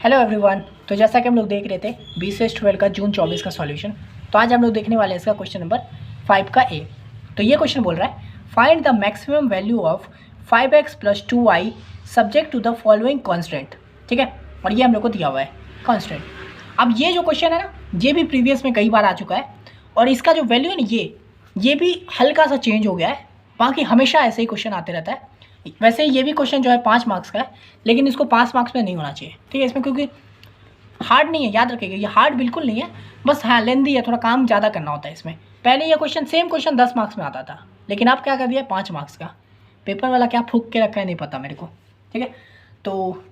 Hello everyone. तो जैसा कि हम लोग देख रहे थे 20 से 12 का जून 24 का सॉल्यूशन, तो आज हम लोग देखने वाले हैं इसका क्वेश्चन नंबर 5 का ए। तो ये क्वेश्चन बोल रहा है find the maximum value of 5x + 2y subject to the following constant. ठीक है, और ये हम लोग को दिया हुआ है कॉन्स्टेंट। अब ये जो क्वेश्चन है ना, ये भी प्रीवियस में कई बार आ चुका है और इसका जो वैल्यू है ना ये भी हल्का सा चेंज हो गया है। बाकी हमेशा ऐसे ही क्वेश्चन आते रहता है। वैसे ये भी क्वेश्चन जो है 5 मार्क्स का है, लेकिन इसको 5 मार्क्स में नहीं होना चाहिए। ठीक है, इसमें क्योंकि हार्ड नहीं है, याद रखिएगा ये हार्ड बिल्कुल नहीं है, बस हाँ लेंदी है, थोड़ा काम ज़्यादा करना होता है इसमें। पहले ये क्वेश्चन सेम क्वेश्चन 10 मार्क्स में आता था, लेकिन अब क्या कर दिया 5 मार्क्स का। पेपर वाला क्या फूक के रखा है नहीं पता मेरे को। ठीक है, तो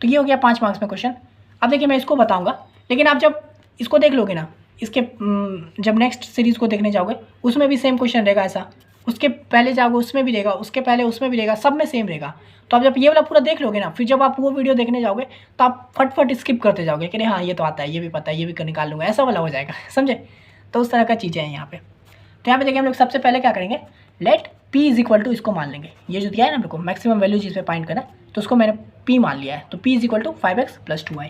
ये हो गया 5 मार्क्स में क्वेश्चन। अब देखिए मैं इसको बताऊँगा, लेकिन आप जब इसको देख लोगे ना, इसके जब नेक्स्ट सीरीज़ को देखने जाओगे उसमें भी सेम क्वेश्चन रहेगा ऐसा, उसके पहले जाओगे उसमें भी रहेगा, उसके पहले उसमें भी रहेगा, सब में सेम रहेगा। तो आप जब ये वाला पूरा देख लोगे ना, फिर जब आप वो वीडियो देखने जाओगे तो आप फटफट स्किप करते जाओगे कि नहीं हाँ ये तो आता है, ये भी पता है, ये भी निकाल लूँगा, ऐसा वाला हो जाएगा। समझे? तो उस तरह का चीज़ें हैं यहाँ पे। तो यहाँ पे देखिए हम लोग सबसे पहले क्या करेंगे, लेट p = इसको मान लेंगे। ये जो दिया है ना मेरे को मैक्सिमम वैल्यू जिस पे फाइंड करना है, तो उसको मैंने p मान लिया है। तो p = 5x + 2y।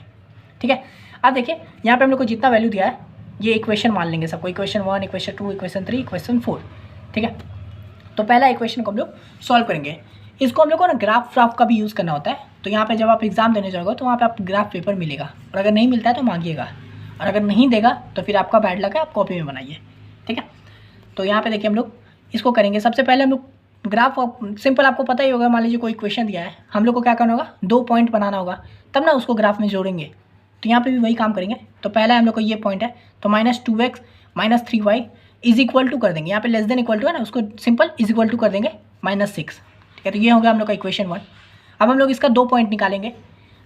ठीक है, अब देखिए यहाँ पे हम लोग को जितना वैल्यू दिया है ये इक्वेशन मान लेंगे सबको, इक्वेशन 1, इक्वेशन 2, इक्वेशन 3, इक्वेशन 4। ठीक है, तो पहला इक्वेशन को हम लोग सॉल्व करेंगे। इसको हम लोग को ना ग्राफ का भी यूज़ करना होता है। तो यहाँ पे जब आप एग्जाम देने जाओगे तो वहाँ पे आप ग्राफ पेपर मिलेगा, और अगर नहीं मिलता है तो मांगिएगा, और अगर नहीं देगा तो फिर आपका बैड लक है, आप कॉपी में बनाइए। ठीक है, तो यहाँ पे देखिए हम लोग इसको करेंगे। सबसे पहले हम लोग ग्राफ सिंपल, आपको पता ही होगा, मान लीजिए कोई इक्वेशन दिया है, हम लोग को क्या करना होगा, 2 पॉइंट बनाना होगा, तब ना उसको ग्राफ में जोड़ेंगे। तो यहाँ पे भी वही काम करेंगे। तो पहला हम लोग को ये पॉइंट है, तो -2x - 3y = कर देंगे। यहाँ पे लेस देन इक्वल टू है ना, उसको सिंपल = कर देंगे -6। ठीक है, तो ये हो गया हम लोग का इक्वेशन 1। अब हम लोग इसका 2 पॉइंट निकालेंगे,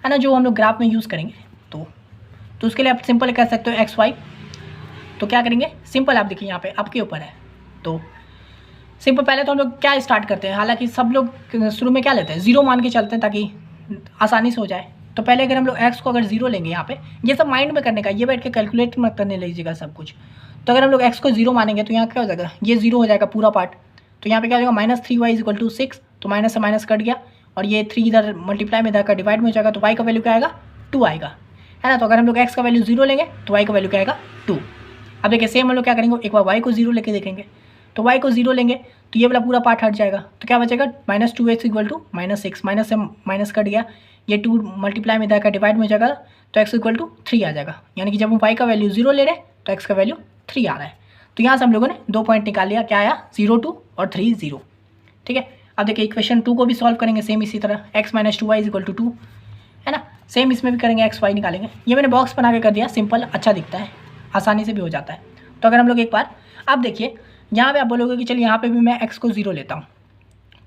है ना, जो हम लोग ग्राफ में यूज़ करेंगे। तो उसके लिए आप सिंपल कह सकते हो XY। तो क्या करेंगे, सिंपल आप देखिए यहाँ पे आपके ऊपर है। तो सिंपल पहले तो हम लोग क्या स्टार्ट करते हैं, हालांकि सब लोग शुरू में क्या लेते हैं, 0 मान के चलते हैं ताकि आसानी से हो जाए। तो पहले अगर हम लोग x को अगर 0 लेंगे, यहाँ पे ये सब माइंड में करने का, ये बैठ के कैलकुलेट मत करने लीजिएगा सब कुछ। तो अगर हम लोग x को 0 मानेंगे तो यहाँ क्या हो जाएगा, ये 0 हो जाएगा पूरा पार्ट। तो यहाँ पे क्या हो जाएगा, -3y = 6। तो माइनस से माइनस कट गया, और ये 3 इधर मल्टीप्लाई में इधर का डिवाइड में हो जाएगा, तो y का वैल्यू क्या आएगा, 2 आएगा, है ना। तो अगर हम लोग x का वैल्यू 0 लेंगे तो y का वैल्यू क्या आएगा, 2। अब देखिए सेम हम लोग क्या करेंगे, एक बार y को 0 लेके देखेंगे। तो y को 0 लेंगे तो ये वाला पूरा पार्ट हट जाएगा, तो क्या बचेगा, -2x = -6, माइनस से माइनस कट गया, ये 2 मल्टीप्लाई में इधर का डिवाइड में हो जाएगा, तो x = 3 आ जाएगा। यानी कि जब हम y का वैल्यू 0 ले रहे हैं तो x का वैल्यू 3 आ रहा है। तो यहाँ से हम लोगों ने 2 पॉइंट निकाल लिया, क्या आया, 0, 2 और 3, 0। ठीक है, अब देखिए इक्वेशन 2 को भी सॉल्व करेंगे सेम इसी तरह, x - 2y = 2, है ना। सेम इसमें भी करेंगे, xy निकालेंगे। ये मैंने बॉक्स बना के कर दिया, सिंपल, अच्छा दिखता है, आसानी से भी हो जाता है। तो अगर हम लोग एक बार, अब देखिए यहाँ पे आप बोलोगे कि चलिए यहाँ पे भी मैं x को 0 लेता हूँ।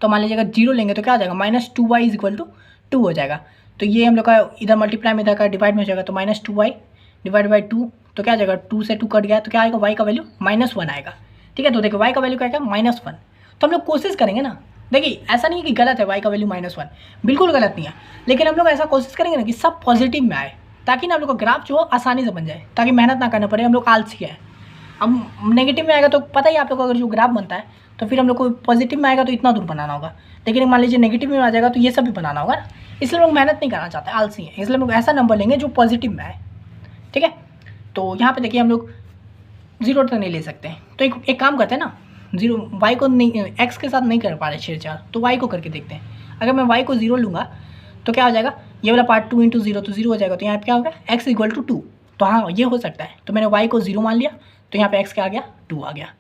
तो मान लीजिए अगर 0 लेंगे तो क्या आ जाएगा, -2y = 2 हो जाएगा। तो ये हम लोग का इधर मल्टीप्लाई में इधर का डिवाइड में हो जाएगा, तो -2y / 2, तो क्या आ जाएगा, 2 से 2 कट गया, तो क्या आएगा, y का वैल्यू -1 आएगा। ठीक है, तो देखिए y का वैल्यू क्या आएगा, -1। तो हम लोग कोशिश करेंगे ना, देखिए ऐसा नहीं है कि गलत है y का वैल्यू -1, बिल्कुल गलत नहीं है, लेकिन हम लोग ऐसा कोशिश करेंगे ना कि सब पॉजिटिव में आए, ताकि ना हम लोग का ग्राफ जो आसानी से बन जाए, ताकि मेहनत ना करना पड़े। हम लोग आलसी है। अब नेगेटिव में आएगा तो पता ही आप लोग को, अगर जो ग्राफ बनता है तो फिर हम लोग को पॉजिटिव में आएगा तो इतना दूर बनाना होगा, लेकिन मान लीजिए नेगेटिव में आ जाएगा तो ये सब भी बनाना होगा ना। इसलिए लोग मेहनत नहीं करना चाहते, आलसी हैं, इसलिए हम लोग ऐसा नंबर लेंगे जो पॉजिटिव में आए। ठीक है, तो यहाँ पे देखिए हम लोग 0 तो नहीं ले सकते, तो एक काम करते हैं ना, 0 y को नहीं, x के साथ नहीं कर पा रहे छेड़छाड़, तो y को करके देखते हैं। अगर मैं y को 0 लूँगा तो क्या हो जाएगा, ये वाला पार्ट 2 × 0 तो 0 हो जाएगा, तो यहाँ पे क्या होगा, x = 2। तो हाँ ये हो सकता है, तो मैंने y को 0 मान लिया, तो यहाँ पे x क्या आ गया, 2 आ गया।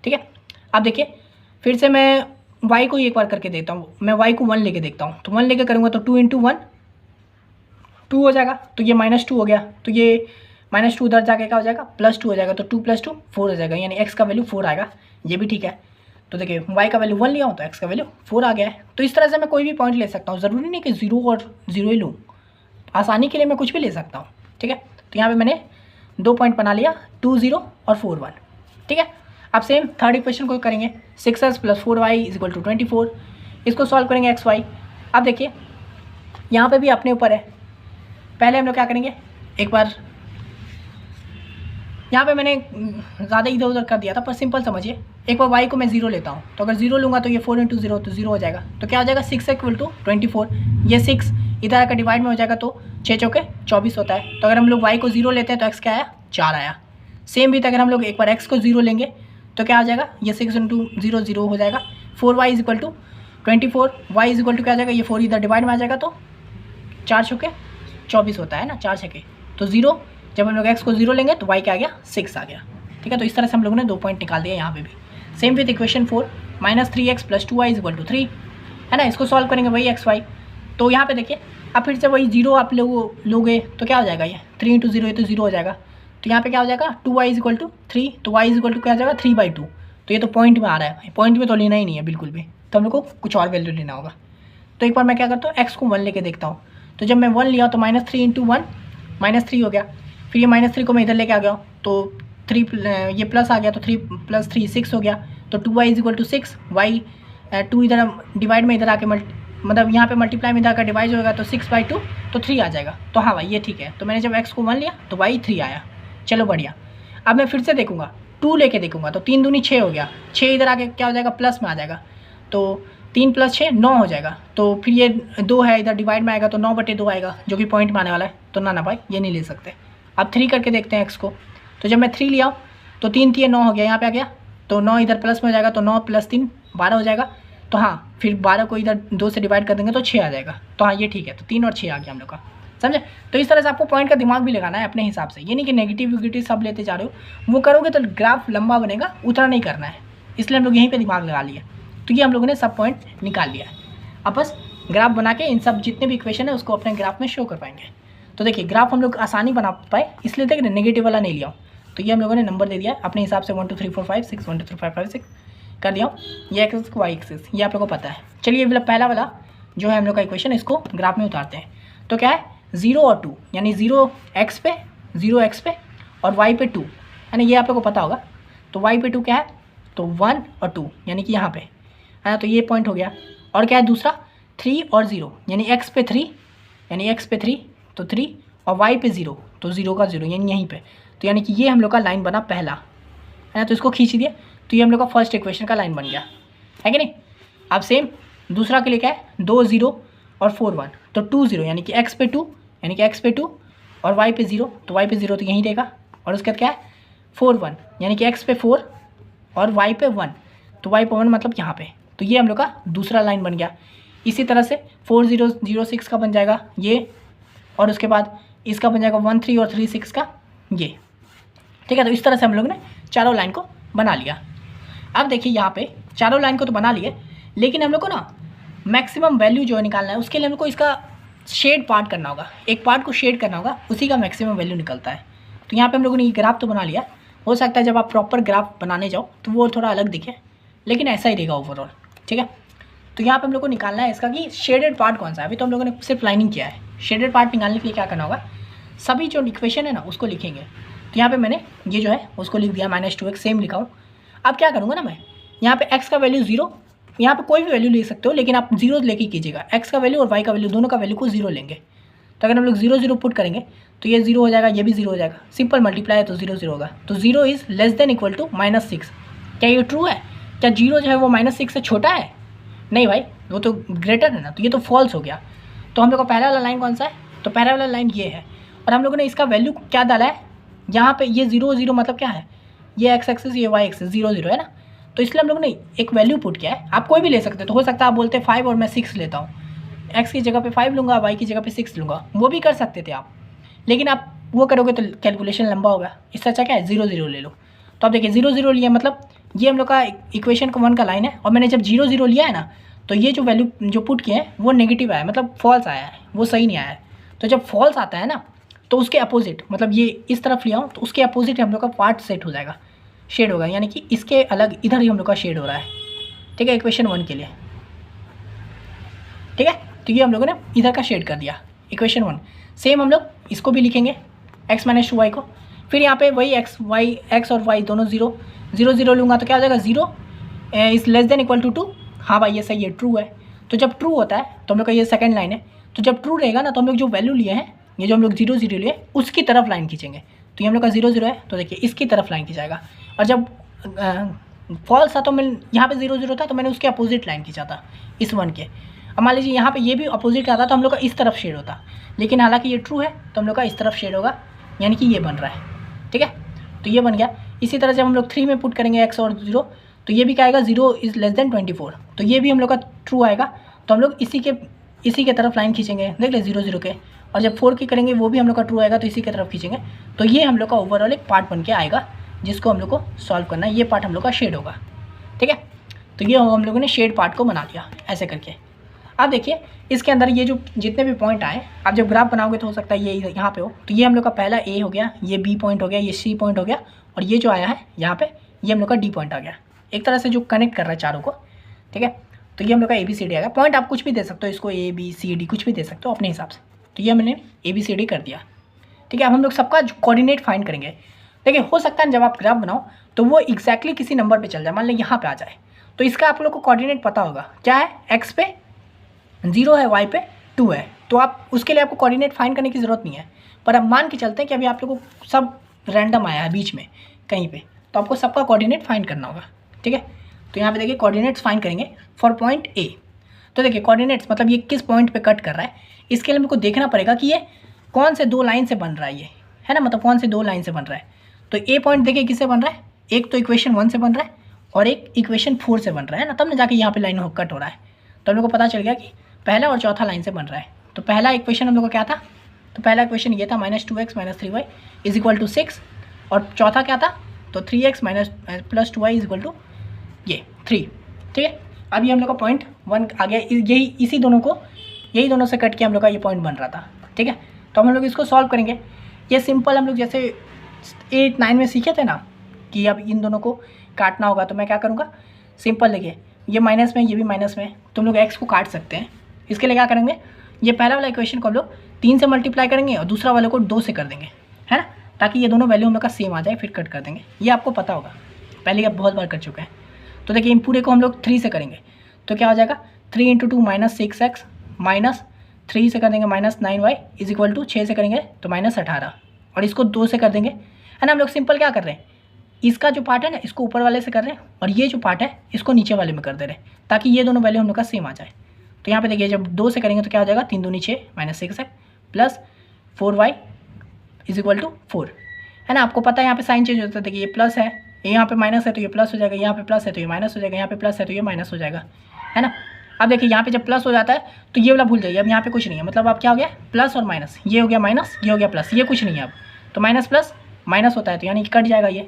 ठीक है, अब देखिए फिर से मैं y को एक बार करके देता हूँ, मैं y को 1 लेके देखता हूँ। तो 1 लेके करूँगा तो 2 × 1 2 हो जाएगा, तो ये -2 हो गया, तो ये -2 उधर जाके क्या हो जाएगा, +2 हो जाएगा, तो 2 + 2 4 हो जाएगा, यानी x का वैल्यू 4 आएगा। ये भी ठीक है। तो देखिए y का वैल्यू 1 लिया हूँ तो x का वैल्यू 4 आ गया है। तो इस तरह से मैं कोई भी पॉइंट ले सकता हूँ, ज़रूरी नहीं कि 0 और 0 ही लूँ, आसानी के लिए मैं कुछ भी ले सकता हूँ। ठीक है, तो यहाँ पे मैंने 2 पॉइंट बना लिया, 2, 0 और 4, 1। ठीक है, अब सेम थर्ड इक्वेशन को करेंगे, 6x + 4y = 24। इसको सॉल्व करेंगे xy। अब देखिए यहाँ पे भी अपने ऊपर है। पहले हम लोग क्या करेंगे, एक बार यहाँ पे मैंने ज़्यादा इधर उधर कर दिया था, पर सिंपल समझिए। एक बार y को मैं 0 लेता हूँ, तो अगर 0 लूँगा तो ये 4 × 0 तो 0 हो जाएगा, तो क्या हो जाएगा, 6x = 24। ये 6 इधर का डिवाइड में हो जाएगा, तो 6 चौके 24 होता है। तो अगर हम लोग y को 0 लेते हैं तो x क्या आया, 4 आया। सेम भी अगर हम लोग एक बार x को 0 लेंगे तो क्या आ जाएगा, ये 6 × 0 0 हो जाएगा। 4y = 24, y = क्या आ जाएगा, ये 4 इधर डिवाइड में आ जाएगा तो 4 चौके 24 होता है ना, 4 छक्के तो 0। जब हम लोग x को 0 लेंगे तो y क्या आ गया, 6 आ गया। ठीक है, तो इस तरह से हम लोगों ने 2 पॉइंट निकाल दिया यहाँ पे भी। Same with equation 4 -3x + 2y = 3 है ना, इसको सॉल्व करेंगे वही x y। तो यहाँ पे देखिए अब फिर से वही 0 आप लोगे तो क्या हो जाएगा, ये 3 × 0 ये तो 0 हो जाएगा। तो यहाँ पे क्या हो जाएगा 2y = 3, तो y = क्या हो जाएगा 3/2। तो ये तो पॉइंट में आ रहा है, पॉइंट में तो लेना ही नहीं है बिल्कुल भी, तो हम लोग को कुछ और वैल्यू लेना होगा। तो एक बार मैं क्या करता हूँ, x को 1 लेके देखता हूँ। तो जब मैं 1 लिया तो -3 × 1 -3 हो गया। फिर ये -3 को मैं इधर लेके आ गया तो 3 ये प्लस आ गया तो 3 + 3 6 हो गया। तो 2y = 6, y 2 इधर डिवाइड में इधर आके मतलब यहाँ पे मल्टीप्लाई में इधर का डिवाइड होगा तो 6/2 तो 3 आ जाएगा। तो हाँ भाई ये ठीक है। तो मैंने जब x को 1 लिया तो y 3 आया, चलो बढ़िया। अब मैं फिर से देखूँगा 2 लेके देखूँगा तो 3 दूनी 6 हो गया, 6 इधर आके क्या हो जाएगा प्लस में आ जाएगा। तो 3 + 6 9 हो जाएगा। तो फिर ये 2 है इधर डिवाइड में आएगा तो 9/2 आएगा जो कि पॉइंट में आने वाला है। तो ना भाई ये नहीं ले सकते। अब 3 करके देखते हैं x को। तो जब मैं 3 लिया तो 3 3 9 हो गया, यहाँ पे आ गया तो 9 इधर प्लस में हो जाएगा तो 9 + 3 12 हो जाएगा। तो हाँ फिर 12 को इधर 2 से डिवाइड कर देंगे तो 6 आ जाएगा। तो हाँ ये ठीक है, तो 3 और 6 आ गया हम लोग का, समझे। तो इस तरह से आपको पॉइंट का दिमाग भी लगाना है अपने हिसाब से, ये नहीं कि नेगेटिव सब लेते जा रहे हो, वो करोगे तो ग्राफ लंबा बनेगा, उतना नहीं करना है। इसलिए हम लोग यहीं पर दिमाग लगा लिया। तो ये हम लोगों ने सब पॉइंट निकाल लिया है। अब बस ग्राफ बना के इन सब जितने भी इक्वेशन है उसको अपने ग्राफ में शो कर पाएंगे। तो देखिए ग्राफ हम लोग आसानी बना पाए इसलिए देखिए नेगेटिव वाला नहीं लिया। तो ये हम लोगों ने नंबर दे दिया अपने हिसाब से 1 2 3 4 5 6 1 2 3 4 5 6 कर दिया। ये एक्सेस को वाई एक्सेस ये आप लोगों को पता है। चलिए पहला वाला जो है हम लोग का इक्वेशन, इसको ग्राफ में उतारते हैं। तो क्या है 0 और 2 यानी 0x पे और y पे 2 यानी ये आप लोगों को पता होगा। तो y पे 2 क्या है, तो 1 और 2 यानी कि यहाँ पे है ना, तो ये पॉइंट हो गया। और क्या है दूसरा 3 और 0 यानी x पे 3 तो 3 और y पे 0 तो 0 का 0 यानी यहीं पे। तो यानी कि ये हम लोग का लाइन बना पहला है ना, तो इसको खींच दिया तो ये हम लोग का फर्स्ट इक्वेशन का लाइन बन गया है कि नहीं। अब सेम दूसरा के लिए क्या है 2 0 और 4 1 तो 2 0 यानी कि x पे 2 और y पे 0 तो y पे 0 तो यहीं रहेगा। और उसके बाद क्या है 4 1 यानी कि x पे 4 और y पे 1 तो y पे 1 मतलब यहाँ पे। तो ये हम लोग का दूसरा लाइन बन गया। इसी तरह से 4 0 0 6 का बन जाएगा ये, और उसके बाद इसका बन जाएगा 1 3 और 3 6 का ये, ठीक है। तो इस तरह से हम लोग ने चारों लाइन को बना लिया। अब देखिए यहाँ पे चारों लाइन को तो बना लिए, लेकिन हम लोग को ना मैक्सिमम वैल्यू जो है निकालना है उसके लिए हमको इसका शेड पार्ट करना होगा, एक पार्ट को शेड करना होगा, उसी का मैक्सिमम वैल्यू निकलता है। तो यहाँ पे हम लोगों ने ये ग्राफ तो बना लिया। हो सकता है जब आप प्रॉपर ग्राफ बनाने जाओ तो वो थोड़ा अलग दिखे, लेकिन ऐसा ही रहेगा ओवरऑल, ठीक है। तो यहाँ पे हम लोग को निकालना है इसका कि शेडेड पार्ट कौन सा है। अभी तो हम लोगों ने सिर्फ लाइनिंग किया है। शेडेड पार्ट निकालने के लिए क्या करना होगा, सभी जो इक्वेशन है ना उसको लिखेंगे। तो यहाँ पे मैंने ये जो है उसको लिख दिया -2x सेम लिखा हूँ। अब क्या करूँगा ना मैं यहाँ पे x का वैल्यू 0, यहाँ पे कोई भी वैल्यू ले सकते हो लेकिन आप 0 लेके कीजिएगा। x का वैल्यू और y का वैल्यू दोनों का वैल्यू को 0 लेंगे। तो अगर हम लोग 0 0 पुट करेंगे तो ये 0 हो जाएगा, ये भी 0 हो जाएगा, सिंपल मल्टीप्लाई है तो 0 0 होगा। तो 0 is less than equal to -6। क्या ये ट्रू है? क्या 0 जो है वो -6 से छोटा है? नहीं भाई, वो तो ग्रेटर है ना, तो ये तो फॉल्स हो गया। तो हम लोग का पहला वाला लाइन कौन सा है, तो पहला वाला लाइन ये है। और हम लोगों ने इसका वैल्यू क्या डाला है यहाँ पे, ये 0 0 मतलब क्या है, ये x एक्सिस ये y एक्सिस 0 0 है ना। तो इसलिए हम लोग ने एक वैल्यू पुट किया है। आप कोई भी ले सकते हैं। तो हो सकता है आप बोलते 5 और मैं 6 लेता हूँ, x की जगह पे 5 लूँगा, y की जगह पे 6 लूँगा, वो भी कर सकते थे आप। लेकिन आप वो करोगे तो कैलकुलेशन लंबा होगा, इससे अच्छा क्या है 0 0 ले लो। तो आप देखिए 0 0 लिया मतलब ये हम लोग का इक्वेशन का 1 का लाइन है। और मैंने जब 0 0 लिया है ना तो ये जो वैल्यू जो पुट किए हैं वो नेगेटिव आया, मतलब फॉल्स आया है, वो सही नहीं आया है। तो जब फॉल्स आता है ना तो उसके अपोजिट, मतलब ये इस तरफ लिया हूँ तो उसके अपोजिट हम लोग का पार्ट सेट हो जाएगा, शेड होगा, यानी कि इसके अलग इधर ही हम लोग का शेड हो रहा है, ठीक है, इक्वेशन 1 के लिए, ठीक है। तो ये हम लोगों ने इधर का शेड कर दिया इक्वेशन 1। सेम हम लोग इसको भी लिखेंगे x - 2y को। फिर यहाँ पे वही x और y दोनों 0 0 0 लूँगा तो क्या हो जाएगा 0 is less than equal to 2। हाँ भाई ये सही है, ट्रू है। तो जब ट्रू होता है तो हम लोग का ये सेकंड लाइन है। तो जब ट्रू रहेगा ना तो हम लोग जो वैल्यू लिए हैं, ये जो हम लोग 0 0 लिए उसकी तरफ लाइन खींचेंगे। तो ये हम लोग का 0 0 है तो देखिए इसकी तरफ लाइन खींचाएगा। और जब फॉल्स था तो मैं यहाँ पे 0 0 था तो मैंने उसके अपोजिट लाइन खींचा था इस 1 के। अब मान लीजिए यहाँ पे ये भी अपोजिट का आता तो हम लोग का इस तरफ शेड होता, लेकिन हालांकि ये ट्रू है तो हम लोग का इस तरफ शेड होगा, यानी कि ये बन रहा है। ठीक है, तो ये बन गया। इसी तरह जब हम लोग 3 में पुट करेंगे x और 0, तो ये भी क्या आएगा 0 इज़ लेस देन 24, तो ये भी हम लोग का ट्रू आएगा। तो हम लोग इसी के तरफ लाइन खींचेंगे, देख ले 0 0 के, और जब 4 की करेंगे वो भी हम लोग का ट्रू आएगा, तो इसी की तरफ खींचेंगे। तो ये हम लोग का ओवरऑल एक पार्ट बन के आएगा जिसको हम लोग को सॉल्व करना है। ये पार्ट हम लोग का शेड होगा। ठीक है, तो ये हम लोगों ने शेड पार्ट को बना लिया ऐसे करके। अब देखिए इसके अंदर ये जो जितने भी पॉइंट आए, आप जब ग्राफ बनाओगे तो हो सकता है ये यहाँ पे हो, तो ये हम लोग का पहला ए हो गया, ये बी पॉइंट हो गया, ये सी पॉइंट हो गया, और ये जो आया है यहाँ पे ये हम लोग का डी पॉइंट आ गया, एक तरह से जो कनेक्ट कर रहा है चारों को। ठीक है, तो ये हम लोग का ए बी सी डी आएगा। पॉइंट आप कुछ भी दे सकते हो, इसको ए बी सी डी कुछ भी दे सकते हो अपने हिसाब से। तो ये हमने ए बी सी डी कर दिया। ठीक है, अब हम लोग सबका कोऑर्डिनेट फाइंड करेंगे। देखिए हो सकता है जब आप ग्राफ बनाओ तो वो एग्जैक्टली किसी नंबर पे चल जाए, मान लो यहाँ पे आ जाए, तो इसका आप लोग को कोऑर्डिनेट पता होगा क्या है, एक्स पे 0 है, वाई पे 2 है, तो आप उसके लिए आपको कोऑर्डिनेट फाइंड करने की ज़रूरत नहीं है। पर अब मान के चलते हैं कि अभी आप लोगों को सब रैंडम आया है बीच में कहीं पे, तो आपको सबका कोऑर्डिनेट फाइंड करना होगा। ठीक है, तो यहाँ पे देखिए कोऑर्डिनेट्स फाइंड करेंगे फॉर पॉइंट ए। तो देखिए कोऑर्डिनेट्स मतलब ये किस पॉइंट पे कट कर रहा है, इसके लिए हमको देखना पड़ेगा कि ये कौन से 2 लाइन से बन रहा है, ये है ना, मतलब कौन से 2 लाइन से बन रहा है। तो ए पॉइंट देखिए किससे बन रहा है, एक तो इक्वेशन 1 से बन रहा है और एक इक्वेशन 4 से बन रहा है ना, तब ना जाके यहाँ पे लाइन कट हो रहा है। तो हम लोग को पता चल गया कि पहला और चौथा लाइन से बन रहा है। तो पहला इक्वेशन हम लोग को क्या था, तो पहला इक्वेशन ये था -2x - 3y = 6, और चौथा क्या था, तो 3x + 2y = ये 3। ठीक है, अब ये हम लोग का पॉइंट 1 आ गया, यही दोनों से कट के हम लोग का ये पॉइंट बन रहा था। ठीक है, तो हम लोग इसको सॉल्व करेंगे। ये सिंपल हम लोग जैसे 8 9 में सीखे थे ना कि अब इन दोनों को काटना होगा, तो मैं क्या करूँगा, सिंपल देखिए ये माइनस में ये भी माइनस में, तो हम लोग x को काट सकते हैं। इसके लिए क्या करेंगे, ये पहला वाला इक्वेशन को हम लोग 3 से मल्टीप्लाई करेंगे और दूसरा वाले को 2 से कर देंगे, है ना, ताकि ये दोनों वैल्यू हम लोग का सेम आ जाए, फिर कट कर देंगे। ये आपको पता होगा, पहले आप बहुत बार कर चुके हैं। तो देखिए इन पूरे को हम लोग 3 से करेंगे तो क्या हो जाएगा, 3 × 2 -6x -3 से कर देंगे -9y = 6 से करेंगे तो -18, और इसको 2 से कर देंगे, है ना। हम लोग सिंपल क्या कर रहे हैं, इसका जो पार्ट है ना इसको ऊपर वाले से कर रहे हैं और ये जो पार्ट है इसको नीचे वाले में कर दे रहे हैं, ताकि ये दोनों वैल्यू हम लोग का सेम आ जाए। तो यहाँ पे देखिए जब 2 से करेंगे तो क्या हो जाएगा, 3 दूनी 6 -6x + 4y = 4, है ना। आपको पता है यहाँ पे साइन चेंज होता है, देखिए ये प्लस है, यहाँ पे माइनस है तो ये प्लस हो जाएगा, यहाँ पे प्लस है तो ये माइनस हो जाएगा, यहाँ पे प्लस है तो ये माइनस हो जाएगा, है ना। अब देखिए यहाँ पे जब प्लस हो जाता है तो ये वाला भूल जाइए, अब यहाँ पे कुछ नहीं है, मतलब अब क्या हो गया, प्लस और माइनस, ये हो गया माइनस, ये हो गया प्लस, ये कुछ नहीं है अब, तो माइनस प्लस माइनस होता है तो यानी कि कट जाएगा ये,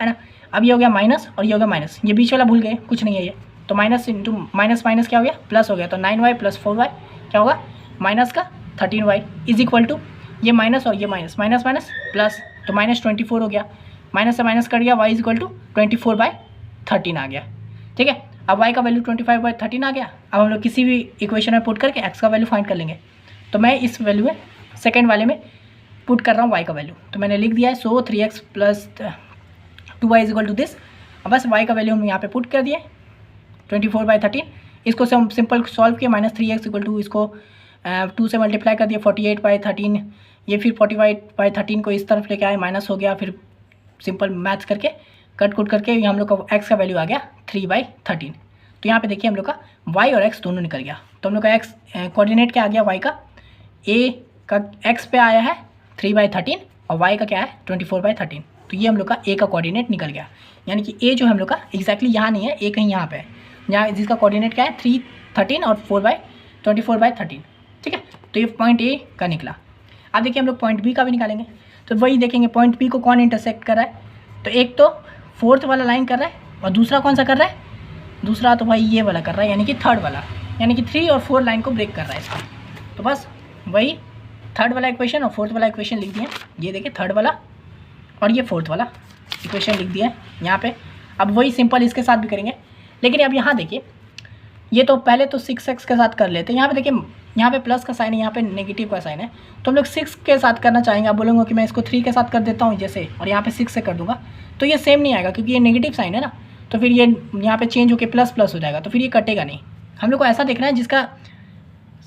है ना। अब ये हो गया माइनस और ये हो गया माइनस, ये बीच वाला भूल गए, कुछ नहीं है ये, तो माइनस इंटू माइनस माइनस क्या हो गया, प्लस हो गया, तो 9y + 4y क्या होगा, माइनस का 13y = ये माइनस और ये माइनस, माइनस माइनस प्लस, तो -24 हो गया, माइनस से माइनस कट गया, y = 24/13 आ गया। ठीक है, अब y का वैल्यू 25/13 आ गया। अब हम लोग किसी भी इक्वेशन में पुट करके x का वैल्यू फाइंड कर लेंगे। तो मैं इस वैल्यू में सेकंड वाले में पुट कर रहा हूँ y का वैल्यू, तो मैंने लिख दिया है, सो 3x + 2y = दिस। अब बस y का वैल्यू हम यहाँ पे पुट कर दिए 24/13, इसको से हम सिंपल सॉल्व किए, -3x = इसको 2 से मल्टीप्लाई कर दिया 48/13, ये फिर 45/13 को इस तरफ लेके आए, माइनस हो गया, फिर सिंपल मैथ्स करके कट कुट करके हम लोग का x का वैल्यू आ गया 3/13। तो यहाँ पे देखिए हम लोग का y और x दोनों निकल गया, तो हम लोग का x कोऑर्डिनेट क्या आ गया, y का a का x पे आया है 3/13 और y का क्या है 24/13, तो ये हम लोग का a का कोऑर्डिनेट निकल गया। यानी कि a जो हम लोग का एग्जैक्टली यहाँ नहीं है, a कहीं यहाँ पे है, यहाँ जिसका कोऑर्डिनेट क्या है 3 13 और 24/13। ठीक है, तो ये पॉइंट a का निकला। अब देखिए हम लोग पॉइंट b का भी निकालेंगे, तो वही देखेंगे पॉइंट b को कौन इंटरसेक्ट कर रहा है, तो एक तो 4th वाला लाइन कर रहा है और दूसरा कौन सा कर रहा है, दूसरा तो भाई ये वाला कर रहा है, यानी कि 3rd वाला, यानी कि 3 और 4 लाइन को ब्रेक कर रहा है इसका। तो बस वही 3rd वाला इक्वेशन और 4th वाला इक्वेशन लिख दिया, ये देखिए 3rd वाला और ये 4th वाला इक्वेशन लिख दिया है यहाँ पे। अब वही सिंपल इसके साथ भी करेंगे, लेकिन अब यहाँ देखिए ये तो पहले तो 6x के साथ कर लेते हैं, यहाँ पे देखिए यहाँ पे प्लस का साइन है, यहाँ पे नेगेटिव का साइन है, तो हम लोग 6 के साथ करना चाहेंगे। आप बोलेंगे कि मैं इसको 3 के साथ कर देता हूँ जैसे, और यहाँ पे 6 से कर दूंगा, तो ये सेम नहीं आएगा क्योंकि ये नेगेटिव साइन है ना, तो फिर ये यहाँ पे चेंज होकर प्लस प्लस हो जाएगा, तो फिर ये कटेगा नहीं। हम लोग को ऐसा देखना है जिसका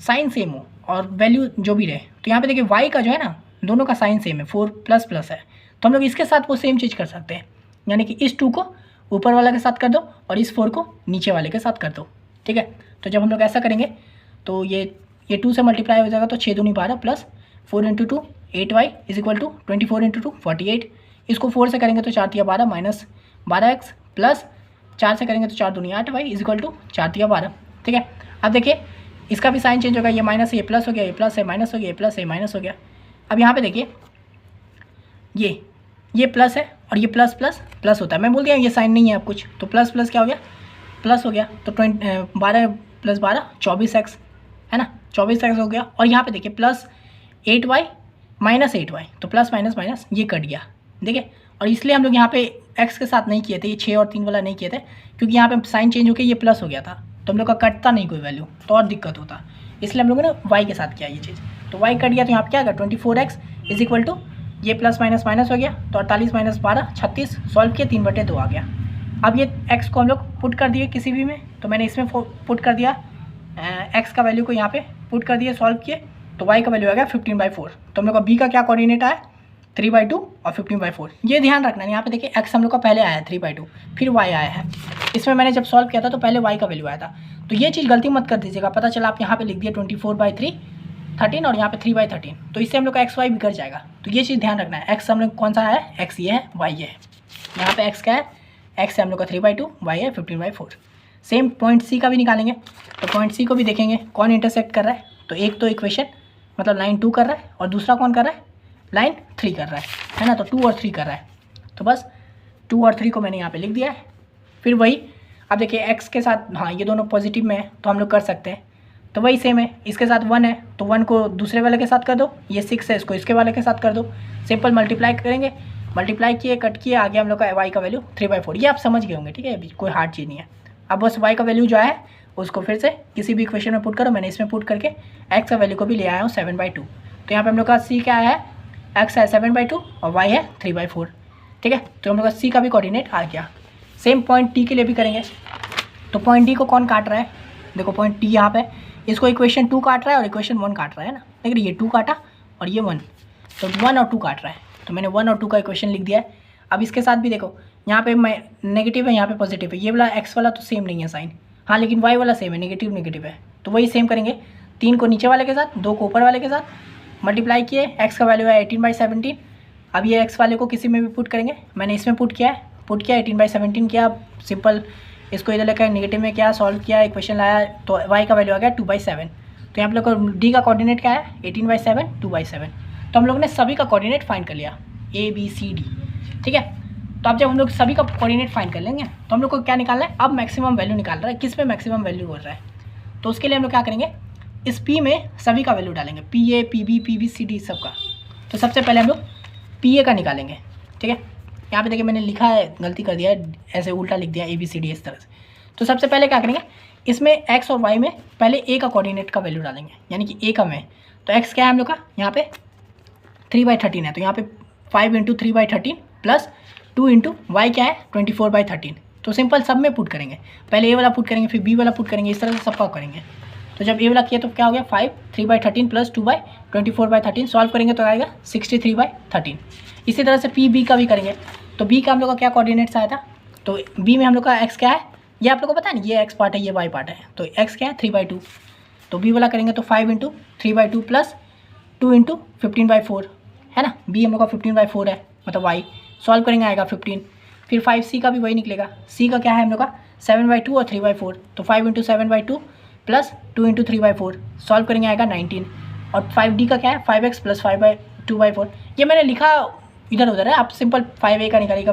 साइन सेम हो और वैल्यू जो भी रहे। तो यहाँ पे देखिए y का जो है ना दोनों का साइन सेम है, 4 ++ है, तो हम लोग इसके साथ वो सेम चीज़ कर सकते हैं, यानी कि इस 2 को ऊपर वाला के साथ कर दो और इस 4 को नीचे वाले के साथ कर दो। ठीक है, तो जब हम लोग ऐसा करेंगे तो ये 2 से मल्टीप्लाई हो जाएगा तो 6 दूनी 12 plus 4 into 2 8y is equal to 24 into 2 48। इसको 4 से करेंगे तो 4 तिया 12 माइनस 12x प्लस 4 से करेंगे तो 4 दूनी 8y इज इक्वल टू 4 तिया 12। ठीक है, अब देखिए इसका भी साइन चेंज होगा, ये माइनस ये प्लस हो गया, ये प्लस है माइनस हो गया, ये प्लस है माइनस हो गया। अब यहाँ पे देखिए ये प्लस है और ये प्लस प्लस प्लस होता है, मैं बोल दिया ये साइन नहीं है अब कुछ, तो प्लस प्लस क्या हो गया प्लस हो गया, तो 12 प्लस 12 24x है ना, 24x हो गया। और यहाँ पे देखिए प्लस 8y माइनस 8y, तो प्लस माइनस माइनस ये कट गया, देखिए। और इसलिए हम लोग यहाँ पे x के साथ नहीं किए थे, ये 6 और 3 वाला नहीं किए थे, क्योंकि यहाँ पे साइन चेंज होकर ये प्लस हो गया था, तो हम लोग का कटता नहीं कोई वैल्यू, तो और दिक्कत होता, इसलिए हम लोगों ने y के साथ किया ये चीज़। तो y कट गया तो यहाँ पे क्या आएगा 24x इज इक्वल टू ये प्लस माइनस माइनस हो गया, तो 48 माइनस 12 36, सॉल्व किया 3/2 आ गया। अब ये x को हम लोग पुट कर दिए किसी भी में, तो मैंने इसमें पुट कर दिया x का वैल्यू को यहाँ पे पुट कर दिए, सॉल्व किए, तो y का वैल्यू आ गया 15/4। तो हम लोग का b का क्या कोऑर्डिनेट आया 3/2 और 15/4। ये ध्यान रखना है, यहाँ पे देखिए x हम लोग का पहले आया है 3/2, फिर y आया है। इसमें मैंने जब सॉल्व किया था तो पहले y का वैल्यू आया था, तो ये चीज़ गलती मत कर दीजिएगा। पता चला आप यहाँ पे लिख दिए 24/3 13 और यहाँ पे 3/13, तो इससे हम लोग का एक्स वाई बिगड़ जाएगा। तो ये चीज़ ध्यान रखना है, एक्स हम लोग कौन सा है, एक्स ये है, वाई ये है। यहाँ पे एक्स क्या है, एक्स है हम लोग का 3/2, वाई है 15/4। सेम पॉइंट सी का भी निकालेंगे, तो पॉइंट सी को भी देखेंगे कौन इंटरसेक्ट कर रहा है। तो एक तो इक्वेशन मतलब लाइन 2 कर रहा है, और दूसरा कौन कर रहा है, लाइन 3 कर रहा है ना, तो 2 और 3 कर रहा है। तो बस 2 और 3 को मैंने यहाँ पे लिख दिया है। फिर वही अब देखिए एक्स के साथ, हाँ ये दोनों पॉजिटिव में है तो हम लोग कर सकते हैं, तो वही सेम है, इसके साथ 1 है तो 1 को दूसरे वाले के साथ कर दो, ये 6 है इसको इसके वाले के साथ कर दो, सिंपल मल्टीप्लाई करेंगे, मल्टीप्लाई किए कट किए आ गया हम लोग का y का वैल्यू 3/4। ये आप समझ गए होंगे, ठीक है, अभी कोई हार्ड चीज़ नहीं है। अब बस y का वैल्यू जो है उसको फिर से किसी भी इक्वेशन में पुट करो, मैंने इसमें पुट करके x का वैल्यू को भी ले आया हूँ 7/2। तो यहाँ पर हम लोग का c क्या है, x है 7/2 और y है 3/4। ठीक है, तो हम लोग का c का भी कोऑर्डिनेट आ गया। सेम पॉइंट t के लिए भी करेंगे, तो पॉइंट d को कौन काट रहा है, देखो पॉइंट t यहाँ पे, इसको इक्वेशन 2 काट रहा है और इक्वेशन 1 काट रहा है ना, लेकिन ये 2 काटा और ये 1, तो 1 और 2 काट रहा है, तो मैंने 1 और 2 का इक्वेशन लिख दिया है। अब इसके साथ भी देखो यहाँ पे मैं नेगेटिव है, यहाँ पे पॉजिटिव है, ये वाला x वाला तो सेम नहीं है साइन, हाँ लेकिन y वाला सेम है, नेगेटिव नेगेटिव है, तो वही सेम करेंगे। 3 को नीचे वाले के साथ, 2 को ऊपर वाले के साथ मल्टीप्लाई किए, x का वैल्यू है 18/17। अब ये x वाले को किसी में भी पुट करेंगे, मैंने इसमें पुट किया 18/17 किया। सिंपल इसको इधर लेकर नेगेटिव में क्या सॉल्व किया, इक्वेशन लाया, तो y का वैल्यू आ गया 2/7। तो यहाँ पे लोग को d का कोऑर्डिनेट क्या है 18/7 2/7। तो हम लोग ने सभी का कोऑर्डिनेट फाइंड कर लिया a b c d। ठीक है, तो अब जब हम लोग सभी का कोऑर्डिनेट फाइंड कर लेंगे तो हम लोग को क्या निकालना है, अब मैक्सिमम वैल्यू निकाल रहा है, किस में मैक्सिमम वैल्यू हो रहा है। तो उसके लिए हम लोग क्या करेंगे, इस p में सभी का वैल्यू डालेंगे, pa pb pb cd सबका। तो सबसे पहले हम लोग pa का निकालेंगे। ठीक है, यहाँ पे देखिए मैंने लिखा है, गलती कर दिया है, ऐसे उल्टा लिख दिया ABCD इस तरह से। तो सबसे पहले क्या करेंगे, इसमें x और y में पहले a का कोऑर्डिनेट का वैल्यू डालेंगे, यानी कि a का में, तो x क्या है हम लोग का यहाँ पे 3/13 है, तो यहाँ पे 5 × 3/13 प्लस 2 × y क्या है 24/13। तो सिंपल सब में पुट करेंगे, पहले a वाला पुट करेंगे फिर b वाला पुट करेंगे, इस तरह से सबका करेंगे। तो जब a वाला किया तो क्या हो गया 5 3/13 प्लस 2/24/13, सॉल्व करेंगे तो आएगा 63/13। इसी तरह से p b का भी करेंगे, तो b का हम लोग का क्या कोऑर्डिनेट्स आया था, तो b में हम लोग का x क्या है, ये आप लोग को पता है ना, ये x पार्ट है ये y पार्ट है, तो x क्या है 3/2। तो b वाला करेंगे तो 5 × 3/2 प्लस 2 × 15/4 है ना, b हम लोग का 15/4 है मतलब y, सॉल्व करेंगे आएगा 15। फिर 5c का भी वही निकलेगा, c का क्या है हम लोग का 7/2 और 3/4, तो 5 × 7/2 प्लस 2 × 3/4, सॉल्व करेंगे आएगा 19। और 5d का क्या है 5x प्लस 5/2/4। ये मैंने लिखा इधर उधर है, आप सिंपल 5a का निकालिएगा,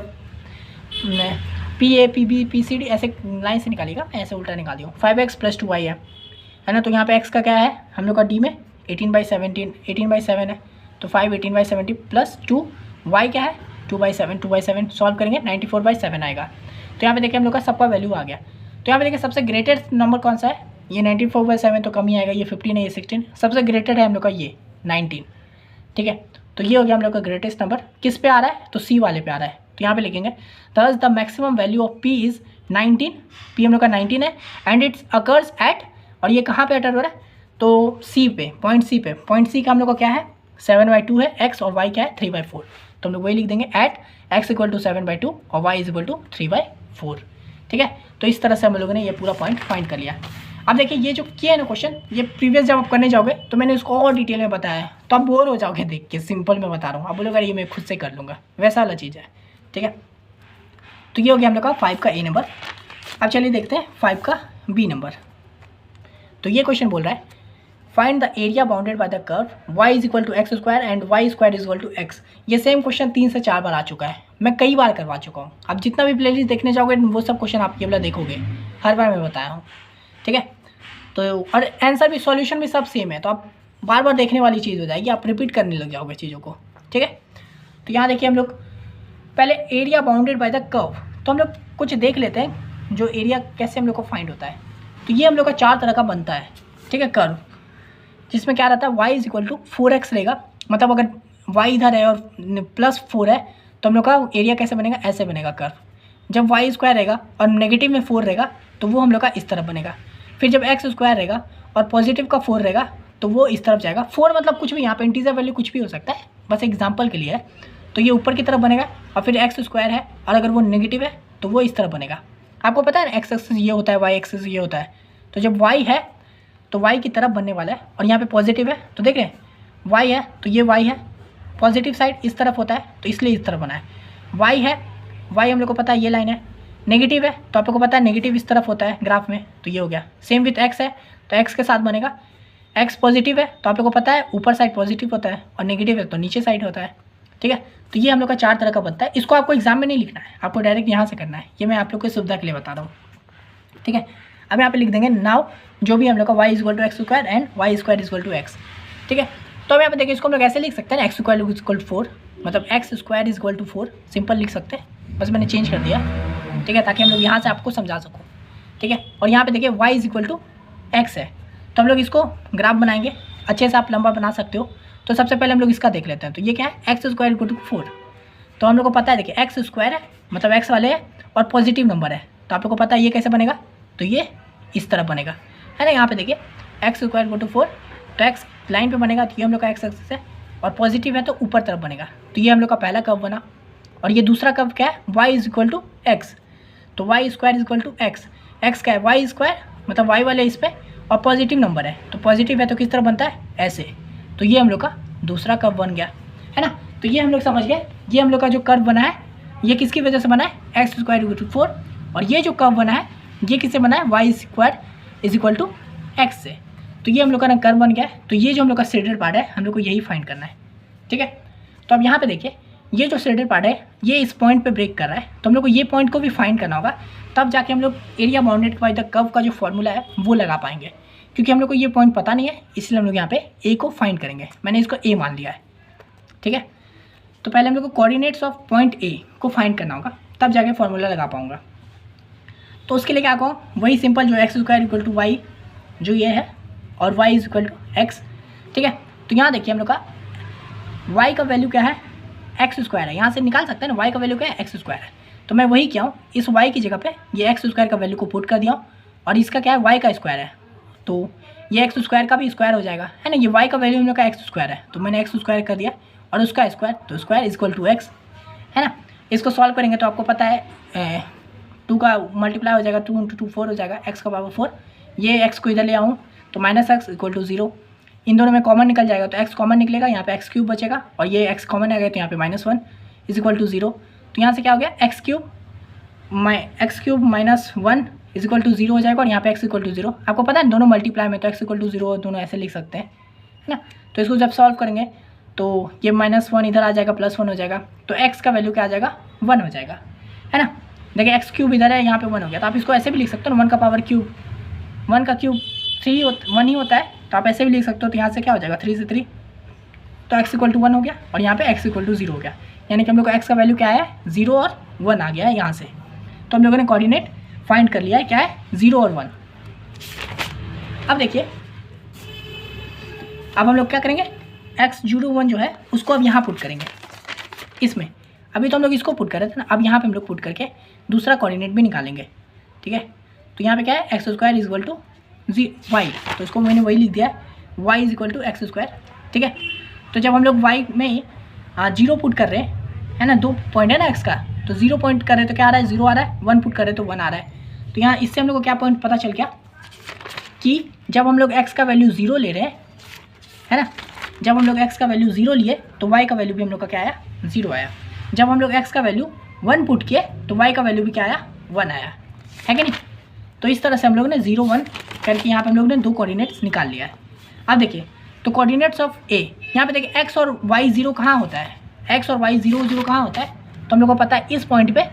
pa pb pcd ऐसे लाइन से निकालिएगा, ऐसे उल्टा निकाल दिया 5x प्लस 2y है ना। तो यहाँ पे x का क्या है हम लोग का d में 18/7 है, तो 5 18/70 प्लस 2 y क्या है 2/7 सॉल्व करेंगे 94/7 आएगा। तो यहाँ पे देखिए हम लोग का सबका वैल्यू आ गया। तो यहाँ पे देखिए सबसे ग्रेटेस्ट नंबर कौन सा है, ये 94/7 तो कम ही आएगा, ये 15 है, ये 16, सबसे ग्रेटेड है हम लोग का ये 19। ठीक है, तो ये हो गया हम लोग का ग्रेटेस्ट नंबर, किस पे आ रहा है तो सी वाले पे आ रहा है। तो यहाँ पे लिखेंगे thus the maximum value of p is 19, p हम लोग का 19 है, एंड इट्स अकर्स एट, और ये कहाँ पे अटर हो रहा है तो c पे, पॉइंट c पे। पॉइंट c का हम लोग का क्या है 7/2 है, x और y क्या है 3/4, तो हम लोग वही लिख देंगे एट x = 7/2 और y = 3/4। ठीक है, तो इस तरह से हम लोगों ने ये पूरा पॉइंट फाइंड कर लिया। अब देखिए ये जो किया है ना क्वेश्चन, ये प्रीवियस जब आप करने जाओगे तो मैंने इसको और डिटेल में बताया है, तो आप बोर हो जाओगे देख के, सिंपल मैं बता रहा हूँ, आप बोलोगे ये मैं खुद से कर लूँगा, वैसा वाला चीज़ है। ठीक है, तो ये हो गया हम लोग का 5 का ए नंबर। अब चलिए देखते हैं 5 का बी नंबर। तो ये क्वेश्चन बोल रहा है find the area bounded by the curve y is equal to X square and y square is equal to X. ये सेम क्वेश्चन 3 से 4 बार आ चुका है, मैं कई बार करवा चुका हूँ। आप जितना भी प्लेलिस्ट देखने जाओगे वो सब क्वेश्चन आप ये वाला देखोगे, हर बार मैं बताया हूँ। ठीक है, तो और आंसर भी सॉल्यूशन भी सब सेम है, तो आप बार बार देखने वाली चीज़ हो जाएगी, आप रिपीट करने लग जाओगे चीज़ों को। ठीक है, तो यहाँ देखिए हम लोग पहले area bounded by the curve, तो हम लोग कुछ देख लेते हैं जो एरिया कैसे हम लोग को फाइंड होता है। तो ये हम लोग का 4 तरह का बनता है। ठीक है, कर्व जिसमें क्या रहता है y is equal to 4x रहेगा, मतलब अगर y इधर है और +4 है तो हम लोग का एरिया कैसे बनेगा, ऐसे बनेगा कर्व। जब y स्क्वायर रहेगा और नेगेटिव में 4 रहेगा तो वो हम लोग का इस तरफ बनेगा। फिर जब x स्क्वायर रहेगा और पॉजिटिव का 4 रहेगा तो वो इस तरफ जाएगा। 4 मतलब कुछ भी, यहाँ पे इंटीजर वैल्यू कुछ भी हो सकता है, बस एग्जाम्पल के लिए है। तो ये ऊपर की तरफ बनेगा और फिर x स्क्वायर है और अगर वो नेगेटिव है तो वो इस तरफ बनेगा। आपको पता है x एक्सिस ये होता है, y एक्सिस ये होता है। तो जब y है तो y की तरफ बनने वाला है और यहाँ पे पॉजिटिव है, तो देख रहे हैं y है तो ये y है, पॉजिटिव साइड इस तरफ होता है तो इसलिए इस तरफ बना है। y है, y हम लोग को पता है ये लाइन है, नेगेटिव है तो आप लोग को पता है नेगेटिव इस तरफ होता है ग्राफ में, तो ये हो गया। सेम विथ x है तो x के साथ बनेगा, x पॉजिटिव है तो आप लोग को पता है ऊपर साइड पॉजिटिव होता है और नेगेटिव है तो नीचे साइड होता है। ठीक है, तो ये हम लोग का 4 तरह का बनता है। इसको आपको एग्जाम में नहीं लिखना है, आपको डायरेक्ट यहाँ से करना है, ये मैं आप लोग की सुविधा के लिए बता रहा हूँ। ठीक है, अब यहाँ पे लिख देंगे नाउ जो भी हम लोग का y is equal to X square and y square is equal to X. ठीक है, तो अब यहाँ पे देखिए इसको हम लोग ऐसे लिख सकते हैं ना, X square is equal to 4, मतलब X square is equal to 4, simple लिख सकते हैं, बस मैंने चेंज कर दिया। ठीक है, ताकि हम लोग यहाँ से आपको समझा सकूँ। ठीक है, और यहाँ पे देखिए y is equal to X है, तो हम लोग इसको ग्राफ बनाएंगे, अच्छे से आप लंबा बना सकते हो। तो सबसे पहले हम लोग इसका देख लेते हैं। तो ये क्या है, एक्स स्क्वायर इक्वल टू 4, तो हम लोग को पता है देखिए एक्स स्क्वायर है मतलब एक्स वाले है और पॉजिटिव नंबर है, तो आप लोग को पता है ये कैसे बनेगा, तो ये इस तरफ बनेगा, है ना। यहाँ पे देखिए एक्स स्क्वायर इक्वल टू 4, तो एक्स लाइन पे बनेगा, तो ये हम लोग का एक्स एक्सिस है और पॉजिटिव है तो ऊपर तरफ बनेगा, तो ये हम लोग का पहला कर्व बना। और ये दूसरा कर्व क्या है, y is equal to X, तो y square is equal to X, X क्या है y स्क्वायर मतलब y वाले इस पर और पॉजिटिव नंबर है, तो पॉजिटिव है तो किस तरह बनता है, ऐसे। तो ये हम लोग का दूसरा कर्व बन गया, है ना। तो ये हम लोग समझ गए, ये हम लोग का जो कर्व बना है ये किसकी वजह से बना है, एक्स स्क्वायर इक्वल टू 4, और ये जो कर्व बना है ये किससे बना है, y square is equal to X से। तो ये हम लोग का ना कर्व बन गया है। तो ये जो हम लोग का शेडेड पार्ट है हम लोग को यही फाइंड करना है। ठीक है, तो अब यहाँ पे देखिए ये जो शेडेड पार्ट है ये इस पॉइंट पे ब्रेक कर रहा है, तो हम लोग को ये पॉइंट को भी फाइंड करना होगा, तब जाके हम लोग area bounded by the curve का जो फॉर्मूला है वो लगा पाएंगे। क्योंकि हम लोग को ये पॉइंट पता नहीं है इसलिए हम लोग यहाँ पे ए को फाइंड करेंगे, मैंने इसको ए मान लिया है। ठीक है, तो पहले हम लोग को कोऑर्डिनेट्स ऑफ पॉइंट ए को फाइंड करना होगा, तब जाके फॉर्मूला लगा पाऊंगा। तो उसके लिए क्या कहूँ, वही सिंपल जो X square equal to Y जो ये है और y is equal to X. ठीक है, तो यहाँ देखिए हम लोग का y का वैल्यू क्या है, एक्स स्क्वायर है, यहाँ से निकाल सकते हैं ना, y का वैल्यू क्या है, एक्स स्क्वायर है। तो मैं वही क्या हूँ, इस y की जगह पे ये एक्स स्क्वायर का वैल्यू को पुट कर दिया हूँ, और इसका क्या है, y का स्क्वायर है, तो ये एक्स स्क्वायर का भी स्क्वायर हो जाएगा, है ना। ये y का वैल्यू हम लोग का एक्स स्क्वायर है, तो मैंने एक्स स्क्वायर कर दिया और उसका स्क्वायर, तो square is equal to X, है ना। इसको सॉल्व करेंगे तो आपको पता है 2 का मल्टीप्लाई हो जाएगा, 2 × 2 4 हो जाएगा, x का पावर 4, ये x को इधर ले आऊँ तो -x इक्वल टू 0, इन दोनों में कॉमन निकल जाएगा तो x कॉमन निकलेगा, यहाँ पे x³ बचेगा और ये x कॉमन आ गया तो यहाँ पे -1 इज इक्वल टू 0। तो यहाँ से क्या हो गया, x³ -1 इज इक्वल टू 0 हो जाएगा और यहाँ पे x इक्वल टू 0। आपको पता है दोनों मल्टीप्लाई में तो x इक्वल टू 0 दोनों ऐसे लिख सकते हैं, है ना। तो इसको जब सॉल्व करेंगे तो ये -1 इधर आ जाएगा, +1 हो जाएगा, तो x का वैल्यू क्या आ जाएगा, 1 हो जाएगा, है ना। देखिए x³ इधर है, यहाँ पे 1 हो गया, तो आप इसको ऐसे भी लिख सकते हो, 1 का पावर क्यूब, 1 का क्यूब 1 ही होता है, तो आप ऐसे भी लिख सकते हो। तो यहाँ से क्या हो जाएगा, 3 से 3, तो x इक्वल टू 1 हो गया और यहाँ पे x इक्वल टू 0 हो गया, यानी कि हम लोग को x का वैल्यू क्या है, 0 और 1 आ गया है यहाँ से। तो हम लोगों ने कोऑर्डिनेट फाइंड कर लिया है, क्या है, 0 और 1। अब देखिए अब हम लोग क्या करेंगे, x01 जो है उसको अब यहाँ पुट करेंगे इसमें। अभी तो हम लोग इसको पुट कर रहे थे ना, अब यहाँ पे हम लोग पुट करके दूसरा कोऑर्डिनेट भी निकालेंगे। ठीक है, तो यहाँ पे क्या है, X square is equal to Y, तो इसको मैंने वही लिख दिया है, y is equal to X square. ठीक है, तो जब हम लोग y में 0 पुट कर रहे हैं, है ना, 2 पॉइंट है ना x का, तो 0 पॉइंट कर रहे तो क्या आ रहा है, 0 आ रहा है, 1 पुट कर रहे तो 1 आ रहा है। तो यहाँ इससे हम लोग को क्या पॉइंट पता चल गया, कि जब हम लोग x का वैल्यू 0 ले रहे हैं, है ना, जब हम लोग x का वैल्यू 0 लिए तो y का वैल्यू भी हम लोग का क्या आया, 0 आया। जब हम लोग x का वैल्यू 1 पुट किए तो y का वैल्यू भी क्या आया, 1 आया, है कि नहीं। तो इस तरह से हम लोग ने 0 1 करके यहाँ पे हम लोग ने 2 कोऑर्डिनेट्स निकाल लिया है। अब देखिए, तो कोऑर्डिनेट्स ऑफ a, यहाँ पे देखिए x और y 0 कहाँ होता है, x और y 0 0 कहाँ होता है, तो हम लोग को पता है इस पॉइंट पे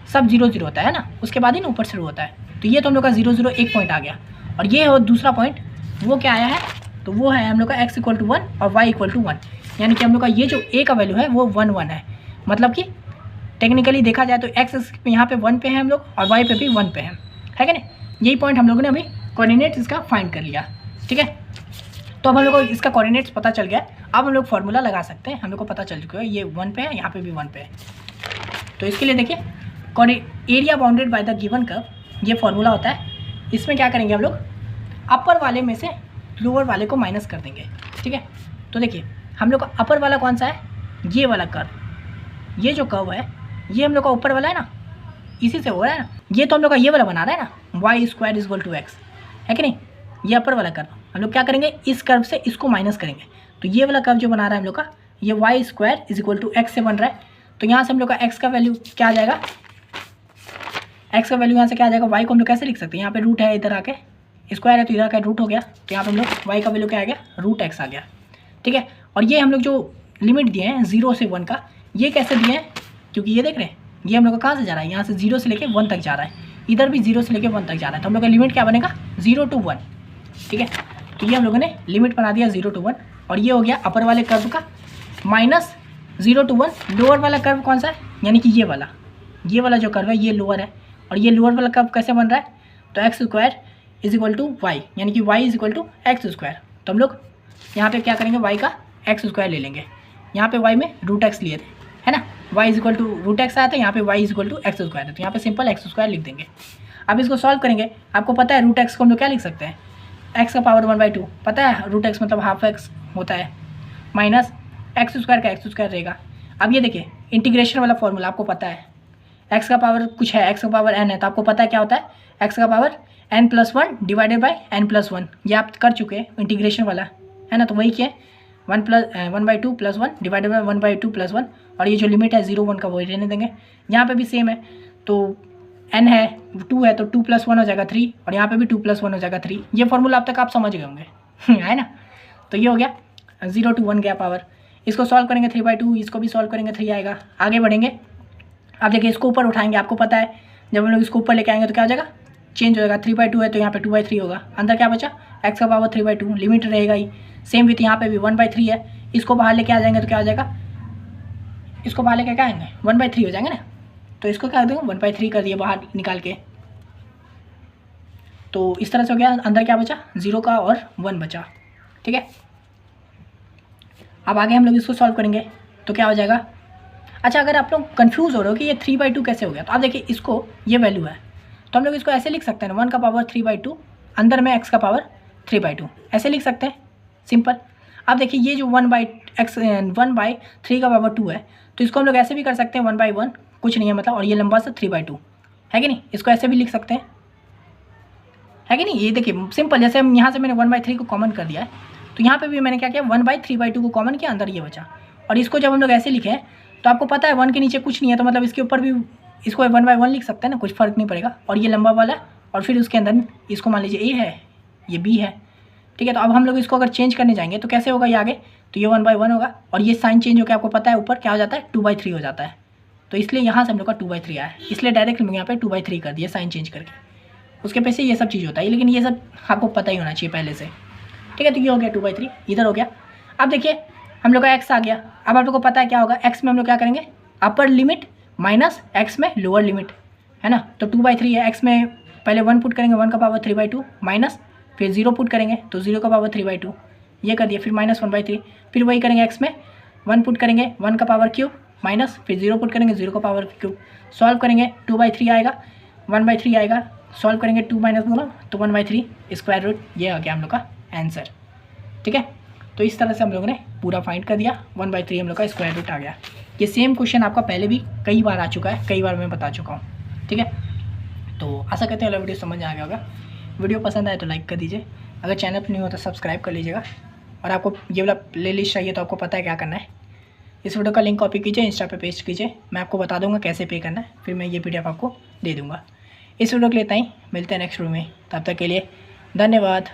सब 0 0 होता है ना, उसके बाद ही ना ऊपर शुरू होता है। तो ये तो हम लोग का 0 0 एक पॉइंट आ गया, और ये हो दूसरा पॉइंट, वो क्या आया है, तो वो है हम लोग का x = 1 और y = 1, यानी कि हम लोग का ये जो a का वैल्यू है वो 1 1 है। मतलब कि टेक्निकली देखा जाए तो x यहाँ पे 1 पे है हम लोग और y पे भी 1 पे है कि नहीं। यही पॉइंट हम लोगों ने अभी कोऑर्डिनेट इसका फाइंड कर लिया, ठीक है। तो अब हम लोग को इसका कोऑर्डिनेट्स पता चल गया। अब हम लोग फार्मूला लगा सकते हैं, हम लोग को पता चल चुका है ये 1 पे है, यहाँ पे भी 1 पे है। तो इसके लिए देखिए, area bounded by the given curve, ये फार्मूला होता है। इसमें क्या करेंगे हम लोग, अपर वाले में से लोअर वाले को माइनस कर देंगे, ठीक है। तो देखिए, हम लोग का अपर वाला कौन सा है, ये वाला कर्व, ये जो कर्व है ये हम लोग का ऊपर वाला है ना, इसी से हो रहा है ना। ये तो हम लोग का ये वाला बना रहा है ना, y² = x, है कि नहीं। ये अपर वाला कर्व, हम लोग क्या करेंगे, इस कर्व से इसको माइनस करेंगे। तो ये वाला कर्व जो बना रहा है हम लोग का, ये y² = x से बन रहा है। तो यहाँ से हम लोग का x का वैल्यू क्या आ जाएगा, x का वैल्यू यहाँ से क्या आ जाएगा, y को हम लोग कैसे लिख सकते हैं, यहाँ पे रूट है, इधर आके स्क्वायर है तो इधर आके रूट हो गया, तो यहाँ पे हम लोग y का वैल्यू क्या आ गया, √x आ गया, ठीक है। और ये हम लोग जो लिमिट दिए हैं 0 से 1 का, ये कैसे दिए हैं, क्योंकि ये देख रहे हैं ये हम लोग का कहाँ से जा रहा है, यहाँ से 0 से लेके 1 तक जा रहा है, इधर भी 0 से लेके 1 तक जा रहा है। तो हम लोग का लिमिट क्या बनेगा, 0 to 1, ठीक है। तो ये हम लोगों ने लिमिट बना दिया 0 to 1, और ये हो गया अपर वाले कर्व का, माइनस 0 to 1 लोअर वाला कर्व कौन सा है, यानी कि ये वाला जो कर्व है ये लोअर है, और ये लोअर वाला कर्व कैसे बन रहा है, तो x² = y, यानी कि y = x²। तो हम लोग यहाँ पे क्या करेंगे, y का x² ले लेंगे, यहाँ पे y में √x लिए थे, है ना, y = √x आया था, यहाँ पे y = x² है, तो यहाँ पे सिंपल x² लिख देंगे। अब इसको सॉल्व करेंगे, आपको पता है √x को हम लोग क्या लिख सकते हैं, x का पावर 1/2, पता है √x मतलब हाफ x होता है, माइनस x² का x² रहेगा। अब ये देखिए, इंटीग्रेशन वाला फॉर्मूला आपको पता है, x का पावर कुछ है, x का पावर n है, तो आपको पता है क्या होता है, x का power n+1 divided by n+1, ये आप कर चुके हैं इंटीग्रेशन वाला, है ना। तो वही क्या है, 1/2 + 1 डिवाइडेड बाय 1/2 + 1, और ये जो लिमिट है 0 1 का वही रहने देंगे। यहाँ पे भी सेम है, तो n है 2 है तो 2 + 1 हो जाएगा 3, और यहाँ पे भी 2 + 1 हो जाएगा 3। ये फॉर्मूला अब तक आप समझ गए होंगे है ना। तो ये हो गया 0 to 1 गया पावर, इसको सॉल्व करेंगे 3/2, इसको भी सॉल्व करेंगे 3 आएगा। आगे बढ़ेंगे, अब देखिए इसको ऊपर उठाएंगे, आपको पता है जब हम लोग इसको ऊपर लेके आएंगे तो क्या हो जाएगा, चेंज हो जाएगा, 3/2 है तो यहाँ पे 2/3 होगा, अंदर क्या बचा, x का पावर 3/2, लिमिट रहेगा ही। सेम विथ यहाँ पे भी 1/3 है, इसको बाहर लेके आ जाएंगे तो क्या हो जाएगा, इसको बाहर लेके क्या आएंगे 1/3 हो जाएंगे ना। तो इसको क्या कर देंगे 1/3 कर दिए बाहर निकाल के, तो इस तरह से हो गया। अंदर क्या बचा, 0 का और 1 बचा, ठीक है। अब आगे हम लोग इसको सॉल्व करेंगे तो क्या हो जाएगा। अच्छा, अगर आप लोग कन्फ्यूज़ हो रहे हो कि ये 3/2 कैसे हो गया, तो आप देखिए इसको, ये वैल्यू है तो हम लोग इसको ऐसे लिख सकते हैं, 1 का पावर 3/2, अंदर में x का पावर 3/2, ऐसे लिख सकते हैं, सिंपल। अब देखिए ये जो 1/3 का पावर 2 है, तो इसको हम लोग ऐसे भी कर सकते हैं 1/1, कुछ नहीं है मतलब, और ये लंबा सा 3/2 है कि नहीं, इसको ऐसे भी लिख सकते हैं, है कि नहीं। ये देखिए सिंपल, जैसे हम यहाँ से मैंने 1/3 को कॉमन कर दिया है, तो यहाँ पे भी मैंने क्या किया 1/3/2 को कॉमन किया, अंदर ये बचा। और इसको जब हम लोग ऐसे लिखे तो आपको पता है 1 के नीचे कुछ नहीं है, तो मतलब इसके ऊपर भी इसको 1/1 लिख सकते हैं ना, कुछ फ़र्क नहीं पड़ेगा। और ये लंबा वाला, और फिर उसके अंदर इसको मान लीजिए a है, ये b है, ठीक है। तो अब हम लोग इसको अगर चेंज करने जाएंगे तो कैसे होगा, ये आगे तो ये 1/1 होगा, और ये साइन चेंज होकर आपको पता है ऊपर क्या हो जाता है 2/3 हो जाता है। तो इसलिए यहाँ से हम लोग का 2/3 आया है, इसलिए डायरेक्ट हम यहाँ पे 2/3 कर दिया साइन चेंज करके, उसके पीछे ये सब चीज़ होता है, लेकिन ये सब आपको पता ही होना चाहिए पहले से, ठीक है। तो ये हो गया 2/3, इधर हो गया। अब देखिए हम लोग का x आ गया, अब आप लोग को पता है क्या होगा, x में हम लोग क्या करेंगे, अपर लिमिट माइनस x में लोअर लिमिट, है ना। तो 2/3 है, x में पहले 1 पुट करेंगे, 1 का पावर 3/2 माइनस, फिर 0 पुट करेंगे तो 0 का पावर 3/2, ये कर दिया, फिर माइनस 1/3, फिर वही करेंगे x में 1 पुट करेंगे, 1 का पावर क्यूब माइनस, फिर 0 पुट करेंगे, 0 का पावर क्यूब, सॉल्व करेंगे 2/3 आएगा, 1/3 आएगा, सॉल्व करेंगे 2 माइनस दोनों तो 1/3 स्क्वायर रूट, ये आ गया हम लोग का आंसर, ठीक है। तो इस तरह से हम लोगों ने पूरा फाइंड कर दिया, 1/3 हम लोग का स्क्वायर रूट आ गया। ये सेम क्वेश्चन आपका पहले भी कई बार आ चुका है, कई बार मैं बता चुका हूँ, ठीक है। तो आशा करते हैं वीडियो समझ आ गया होगा। वीडियो पसंद आए तो लाइक कर दीजिए, अगर चैनल पर नहीं हो तो सब्सक्राइब कर लीजिएगा। और आपको ये वाला प्लेलिस्ट चाहिए तो आपको पता है क्या करना है, इस वीडियो का लिंक कॉपी कीजिए, इंस्टा पे पेस्ट कीजिए, मैं आपको बता दूंगा कैसे पे करना है, फिर मैं ये PDF आपको दे दूंगा। इस वीडियो के लिए इतना ही, मिलते हैं नेक्स्ट वीडियो में, तब तक के लिए धन्यवाद।